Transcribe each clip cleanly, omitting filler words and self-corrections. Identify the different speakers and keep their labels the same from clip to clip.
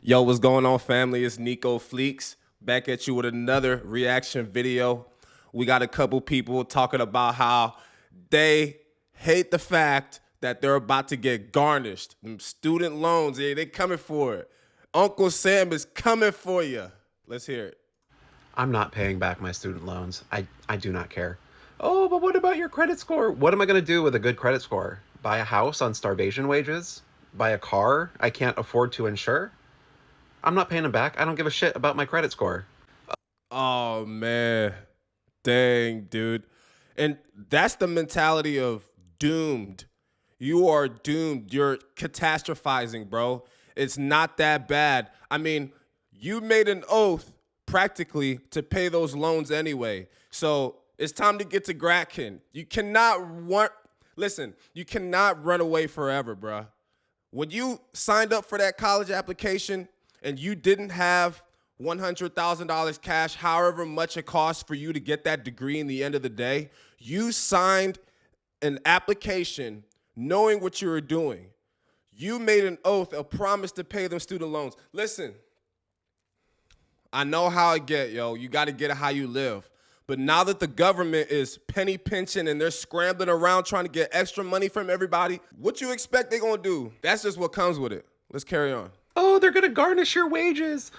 Speaker 1: Yo, what's going on, family? It's Nico Fleeks back at you with another reaction video. We got a couple people talking about how they hate the fact that they're about to get garnished. Them student loans, yeah, they coming for it. Uncle Sam is coming for you. Let's hear it.
Speaker 2: I'm not paying back my student loans. I do not care. Oh, but what about your credit score? What am I going to do with a good credit score? Buy a house on starvation wages? Buy a car I can't afford to insure? I'm not paying them back. I don't give a shit about my credit score.
Speaker 1: Oh, man. Dang, dude. And that's the mentality of doomed. You are doomed. You're catastrophizing, bro. It's not that bad. I mean, you made an oath practically to pay those loans anyway. So it's time to get to Gratkin. You cannot listen, you cannot run away forever, bro. When you signed up for that college application and you didn't have $100,000 cash, however much it costs for you to get that degree in the end of the day, you signed an application knowing what you were doing. You made an oath, a promise to pay them student loans. Listen, I know how it get, yo. You got to get it how you live. But now that the government is penny pinching and they're scrambling around trying to get extra money from everybody, what you expect they're going to do? That's just what comes with it. Let's carry on.
Speaker 2: Oh, they're going to garnish your wages.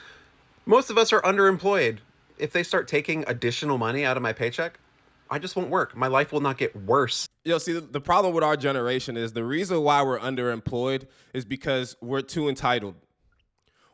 Speaker 2: Most of us are underemployed. If they start taking additional money out of my paycheck, I just won't work. My life will not get worse.
Speaker 1: Yo, see, the problem with our generation is the reason why we're underemployed is because we're too entitled.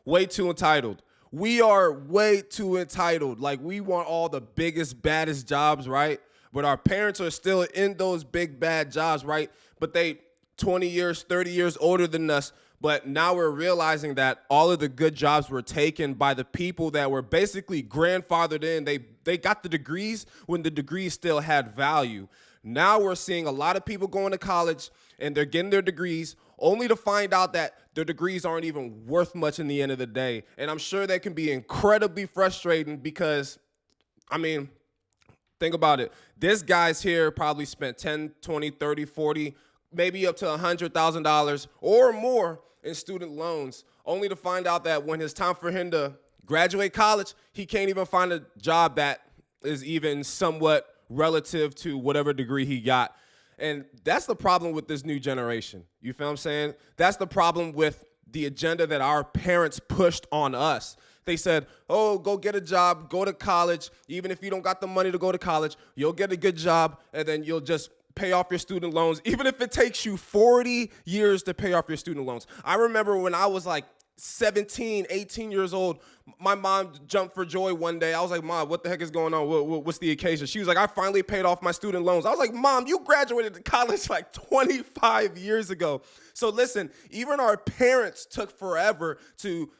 Speaker 1: Way too entitled. We are way too entitled. Like, we want all the biggest, baddest jobs, right? But our parents are still in those big, bad jobs, right? But they 20 years, 30 years older than us. But now we're realizing that all of the good jobs were taken by the people that were basically grandfathered in. They got the degrees when the degrees still had value. Now we're seeing a lot of people going to college and they're getting their degrees only to find out that their degrees aren't even worth much in the end of the day. And I'm sure that can be incredibly frustrating because, I mean, think about it. This guy's here probably spent 10, 20, 30, 40, maybe up to $100,000 or more in student loans, only to find out that when it's time for him to graduate college, he can't even find a job that is even somewhat relative to whatever degree he got. And that's the problem with this new generation. You feel what I'm saying? That's the problem with the agenda that our parents pushed on us. They said, oh, go get a job, go to college. Even if you don't got the money to go to college, you'll get a good job, and then you'll just pay off your student loans, even if it takes you 40 years to pay off your student loans. I remember when I was like 17, 18 years old, my mom jumped for joy one day. I was like, Mom, what the heck is going on? What's the occasion? She was like, I finally paid off my student loans. I was like, Mom, you graduated college like 25 years ago. So listen, even our parents took forever to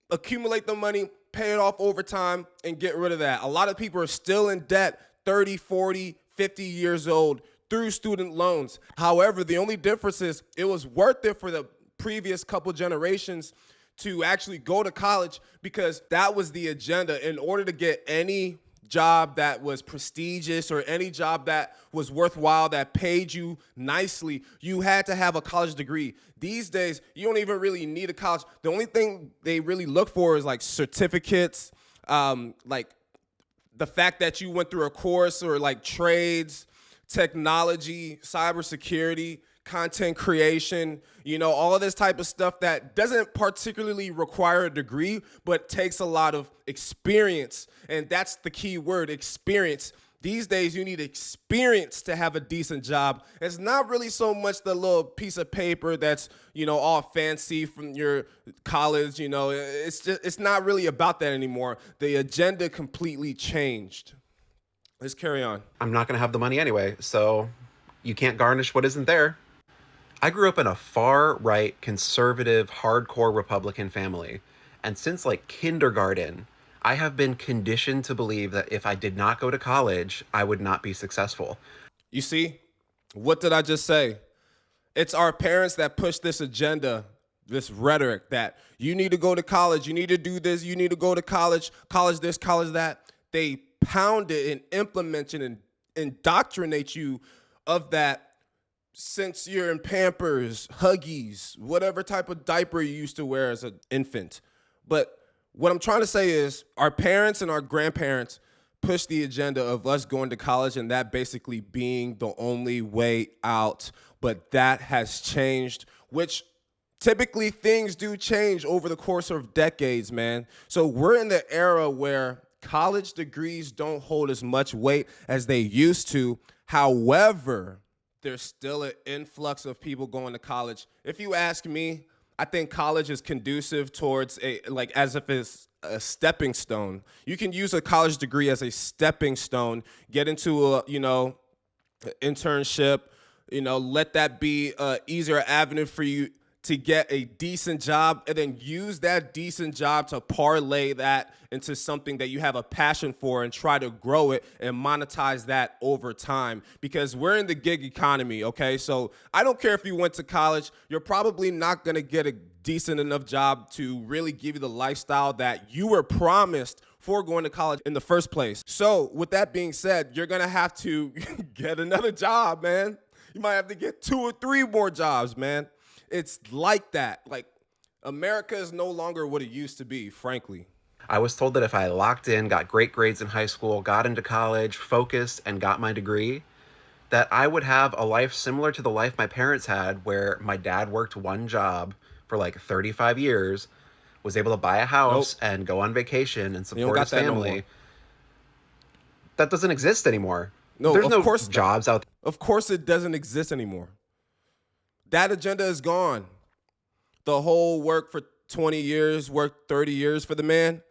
Speaker 1: accumulate the money, pay it off over time, and get rid of that. A lot of people are still in debt 30, 40, 50 years old through student loans. However, the only difference is it was worth it for the previous couple generations to actually go to college because that was the agenda. In order to get any job that was prestigious or any job that was worthwhile, that paid you nicely, you had to have a college degree. These days, you don't even really need a college. The only thing they really look for is like certificates, like the fact that you went through a course or like trades, technology, cybersecurity, content creation, you know, all of this type of stuff that doesn't particularly require a degree, but takes a lot of experience. And that's the key word, experience. These days, you need experience to have a decent job. It's not really so much the little piece of paper that's, you know, all fancy from your college, you know, it's not really about that anymore. The agenda completely changed. Let's carry on.
Speaker 2: I'm not going to have the money anyway, so you can't garnish what isn't there. I grew up in a far-right, conservative, hardcore Republican family, and since like kindergarten, I have been conditioned to believe that if I did not go to college, I would not be successful.
Speaker 1: You see, what did I just say? It's our parents that push this agenda, this rhetoric that you need to go to college, you need to do this, you need to go to college, college this, college that. They pound it and implement it and indoctrinate you of that since you're in Pampers, Huggies, whatever type of diaper you used to wear as an infant. But what I'm trying to say is our parents and our grandparents pushed the agenda of us going to college and that basically being the only way out. But that has changed, which typically things do change over the course of decades, man. So we're in the era where college degrees don't hold as much weight as they used to. However, there's still an influx of people going to college. If you ask me, I think college is conducive towards as if it's a stepping stone. You can use a college degree as a stepping stone, get into internship, let that be an easier avenue for you to get a decent job, and then use that decent job to parlay that into something that you have a passion for and try to grow it and monetize that over time. Because we're in the gig economy, okay? So I don't care if you went to college, you're probably not gonna get a decent enough job to really give you the lifestyle that you were promised for going to college in the first place. So with that being said, you're gonna have to get another job, man. You might have to get 2 or 3 more jobs, man. It's like that. Like, America is no longer what it used to be, frankly.
Speaker 2: I was told that if I locked in, got great grades in high school, got into college, focused, and got my degree, that I would have a life similar to the life my parents had, where my dad worked one job for like 35 years, was able to buy a house and go on vacation and support his family. No, that doesn't exist anymore.
Speaker 1: No,
Speaker 2: there's no
Speaker 1: course
Speaker 2: jobs out there.
Speaker 1: Of course it doesn't exist anymore. That agenda is gone. The whole work for 20 years, work 30 years for the man,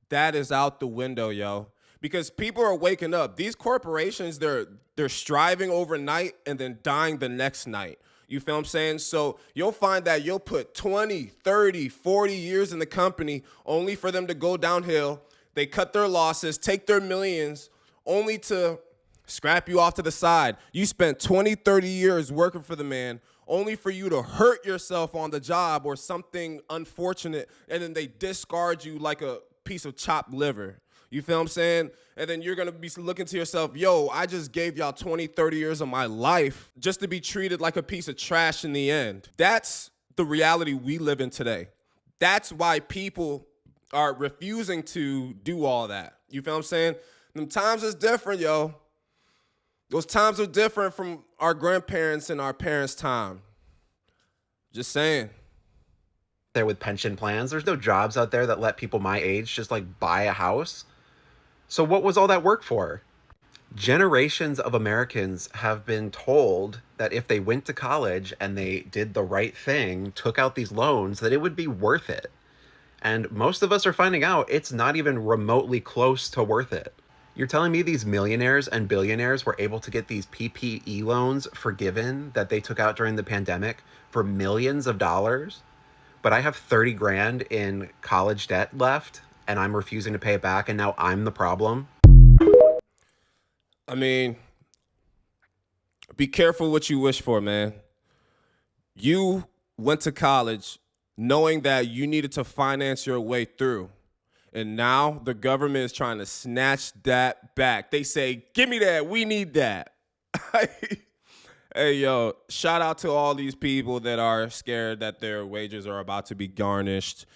Speaker 1: that is out the window, yo. Because people are waking up. These corporations, they're striving overnight and then dying the next night. You feel what I'm saying? So you'll find that you'll put 20, 30, 40 years in the company only for them to go downhill. They cut their losses, take their millions, only to scrap you off to the side. You spent 20, 30 years working for the man, only for you to hurt yourself on the job or something unfortunate, and then they discard you like a piece of chopped liver. You feel what I'm saying? And then you're going to be looking to yourself, yo, I just gave y'all 20, 30 years of my life just to be treated like a piece of trash in the end. That's the reality we live in today. That's why people are refusing to do all that. You feel what I'm saying? Them times is different, yo. Those times are different from our grandparents and our parents' time. Just saying.
Speaker 2: There with pension plans. There's no jobs out there that let people my age just like buy a house. So what was all that work for? Generations of Americans have been told that if they went to college and they did the right thing, took out these loans, that it would be worth it. And most of us are finding out it's not even remotely close to worth it. You're telling me these millionaires and billionaires were able to get these PPE loans forgiven that they took out during the pandemic for millions of dollars? But I have 30 grand in college debt left and I'm refusing to pay it back, and now I'm the problem?
Speaker 1: I mean, be careful what you wish for, man. You went to college knowing that you needed to finance your way through. And now the government is trying to snatch that back. They say, give me that. We need that. Hey, yo, shout out to all these people that are scared that their wages are about to be garnished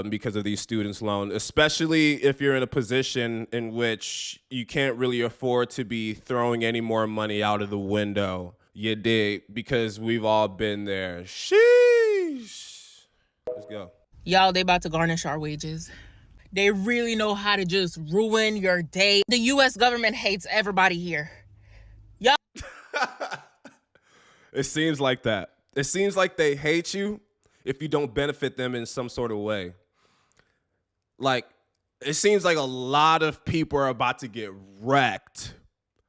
Speaker 1: because of these students' loans, especially if you're in a position in which you can't really afford to be throwing any more money out of the window. You dig? Because we've all been there. Sheesh. Let's go.
Speaker 3: Y'all, they about to garnish our wages. They really know how to just ruin your day. The U.S. government hates everybody here. Y'all.
Speaker 1: It seems like that. It seems like they hate you if you don't benefit them in some sort of way. Like, it seems like a lot of people are about to get wrecked.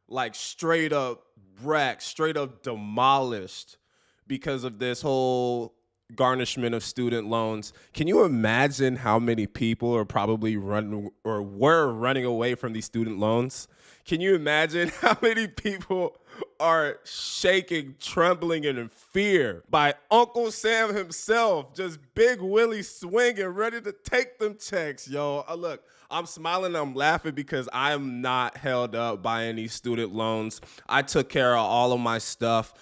Speaker 1: Like, straight up wrecked, straight up demolished because of this whole garnishment of student loans. Can you imagine how many people are probably running or were running away from these student loans? Can you imagine how many people are shaking, trembling, and in fear by Uncle Sam himself, just Big Willie swinging, ready to take them checks, yo? Look, I'm smiling, I'm laughing because I'm not held up by any student loans. I took care of all of my stuff.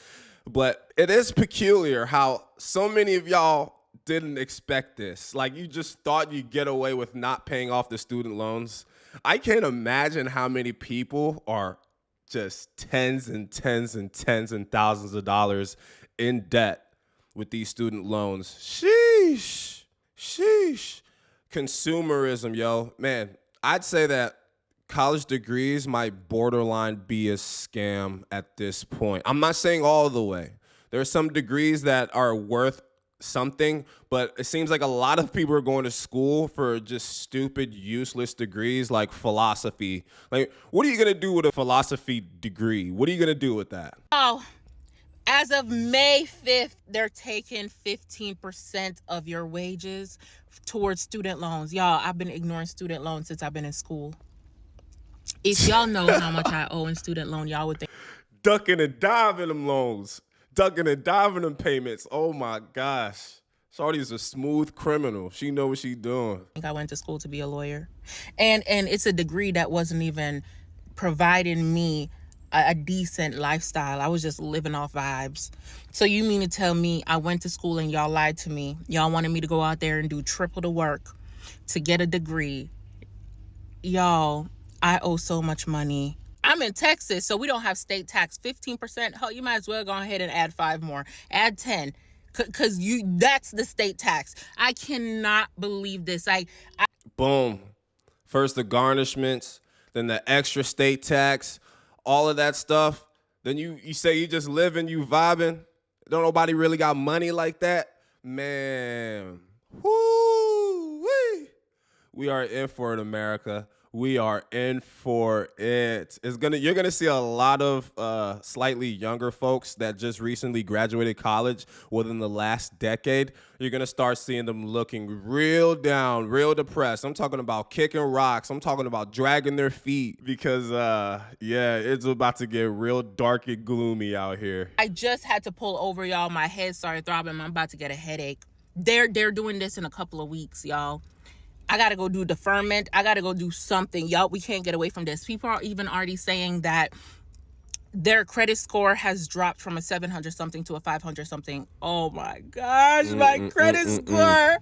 Speaker 1: But it is peculiar how so many of y'all didn't expect this. Like, you just thought you'd get away with not paying off the student loans. I can't imagine how many people are just tens and tens and tens and thousands of dollars in debt with these student loans. Sheesh. Sheesh. Consumerism, yo. Man, I'd say that college degrees might borderline be a scam at this point. I'm not saying all the way. There are some degrees that are worth something, but it seems like a lot of people are going to school for just stupid, useless degrees like philosophy. Like, what are you going to do with a philosophy degree? What are you going to do with that?
Speaker 3: Oh, as of May 5th, they're taking 15% of your wages towards student loans. Y'all, I've been ignoring student loans since I've been in school. If y'all know how much I owe in student loan, y'all would think.
Speaker 1: Ducking and diving them loans. Ducking and diving them payments. Oh my gosh. Shawty's a smooth criminal. She know what she doing.
Speaker 3: I went to school to be a lawyer. And it's a degree that wasn't even providing me a decent lifestyle. I was just living off vibes. So you mean to tell me I went to school and y'all lied to me? Y'all wanted me to go out there and do triple the work to get a degree. Y'all, I owe so much money. I'm in Texas, so we don't have state tax. 15%. Hell, you might as well go ahead and add 5 more. Add 10. Because that's the state tax. I cannot believe this.
Speaker 1: Boom. First the garnishments, then the extra state tax, all of that stuff. Then you say you just living, you vibing. Don't nobody really got money like that. Man. Woo-wee. We are in for it, America. We are in for it. You're gonna see a lot of slightly younger folks that just recently graduated college within the last decade. You're gonna start seeing them looking real down, real depressed. I'm talking about kicking rocks. I'm talking about dragging their feet because it's about to get real dark and gloomy out here.
Speaker 3: I just had to pull over, y'all. My head started throbbing. I'm about to get a headache. They're doing this in a couple of weeks, y'all. I got to go do deferment. I got to go do something. Y'all, we can't get away from this. People are even already saying that their credit score has dropped from a 700 something to a 500 something. Oh my gosh, my credit score.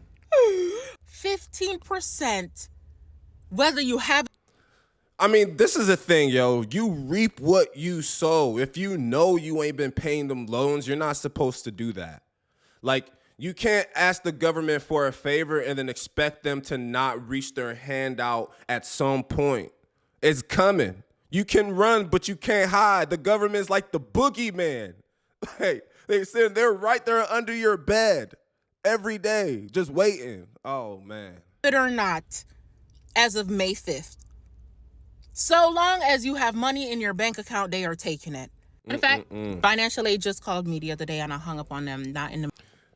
Speaker 3: 15%. Whether you have.
Speaker 1: I mean, this is the thing, yo. You reap what you sow. If you know you ain't been paying them loans, you're not supposed to do that. Like, you can't ask the government for a favor and then expect them to not reach their hand out at some point. It's coming. You can run, but you can't hide. The government's like the boogeyman. Hey, they're right there under your bed every day, just waiting. Oh, man.
Speaker 3: It or not, as of May 5th. So long as you have money in your bank account, they are taking it. In fact, financial aid just called me the other day and I hung up on them, not in the.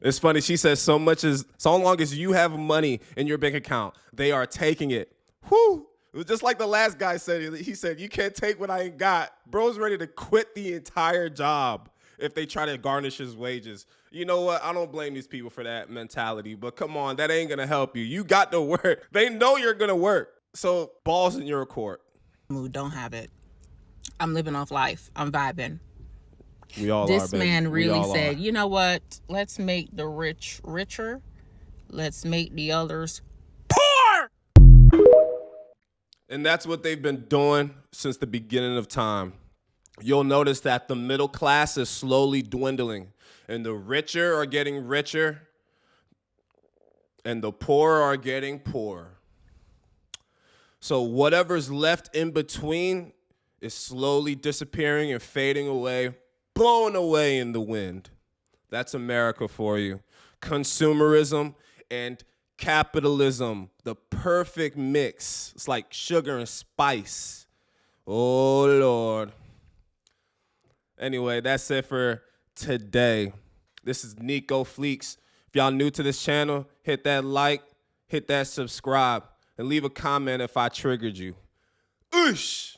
Speaker 1: It's funny. She says so long as you have money in your bank account, they are taking it. Whew. It was just like the last guy said. He said, you can't take what I ain't got. Bro's ready to quit the entire job if they try to garnish his wages. You know what? I don't blame these people for that mentality, but come on, that ain't going to help you. You got to work. They know you're going to work. So balls in your court.
Speaker 3: Mood, don't have it. I'm living off life. I'm vibing.
Speaker 1: We all
Speaker 3: this
Speaker 1: are, baby.
Speaker 3: man really said, you know what? Let's make the rich richer. Let's make the others poor.
Speaker 1: And that's what they've been doing since the beginning of time. You'll notice that the middle class is slowly dwindling, and the richer are getting richer, and the poor are getting poorer. So whatever's left in between is slowly disappearing and fading away, blown away in the wind. That's America for you. Consumerism and capitalism, the perfect mix. It's like sugar and spice. Oh, Lord. Anyway, that's it for today. This is Nico Fleeks. If y'all new to this channel, hit that like, hit that subscribe, and leave a comment if I triggered you. Oosh!